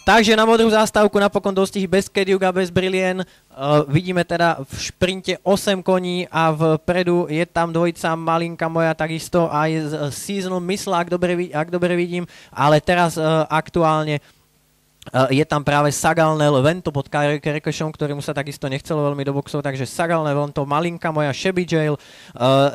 Takže na modrú zástavku napokon dostih bez Kediuga, bez Brilien. Vidíme teda v šprinte 8 koní a vpredu je tam dvojica Malinka moja, takisto aj Seasonal Missile, ak dobre vidím, ale teraz aktuálne je tam práve Sagalnel Vento pod Kerekešom, ktorému sa takisto nechcelo veľmi do boxov, takže Sagalnel Vento, Malinka moja, Shabby Jail.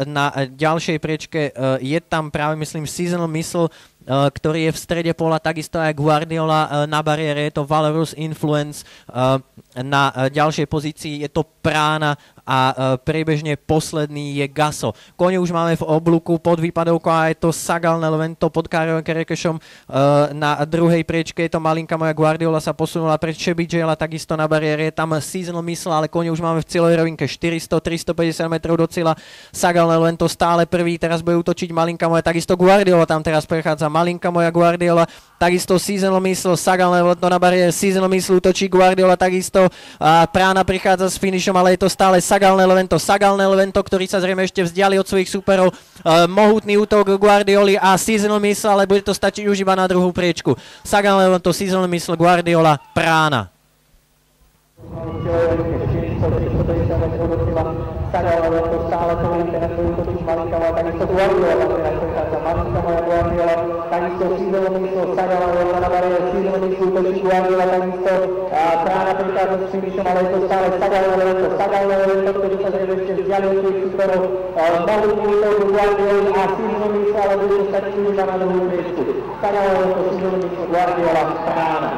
Na ďalšej priečke je tam práve, myslím, Seasonal Missile, ktorý je v strede pola, takisto aj Guardiola na bariére, je to Valorous Influence, na ďalšej pozícii je to Prána a priebežne posledný je Gaso. Kone už máme v oblúku pod výpadovkou a je to Sagalnel Vento pod Kerekešom, na druhej priečke je to Malinka moja, Guardiola sa posunula pred Shabby Jail a takisto na bariére je tam Seasonal Missile, ale kone už máme v cieľovej rovinke 400-350 metrov do cieľa. Sagalnel Vento stále prvý, teraz bude útočiť Malinka moja, takisto Guardiola tam teraz prechádza, Malinka moja, Guardiola, takisto Seasonal Missile, Sagalnel Vento na bariére, Seasonal Missile útočí Guardiola, takisto Prána prichádza s finišom, ale je to stále Sagalnel Vento, ktorý sa zrejme ešte vzdiali od svojich súperov. Mohutný útok Guardioli a Seasonal Missile, ale bude to stačiť už iba na druhú priečku. Sagalnel Vento, Seasonal Missile, Guardiola, Prána. Sagalnel Vento stále prvý, teraz bude útočiť Malinka moja, takisto Guardiola teraz prechádza, Malinka moja, Guardiola, takisto Seasonal Missile, Sagalnel Vento na bariére, Seasonal Missile útočí Guardiola, takisto Prána prichádza s finišom, ale je to stále Sagalnel Vento, ktorý sa zrejme ešte vzdiali od svojich súperov. Mohutný útok Guardioli a Seasonal Missile, ale bude to stačiť iba na druhú priečku. Sagalnel Vento, Seasonal Missile, Guardiola, Prána.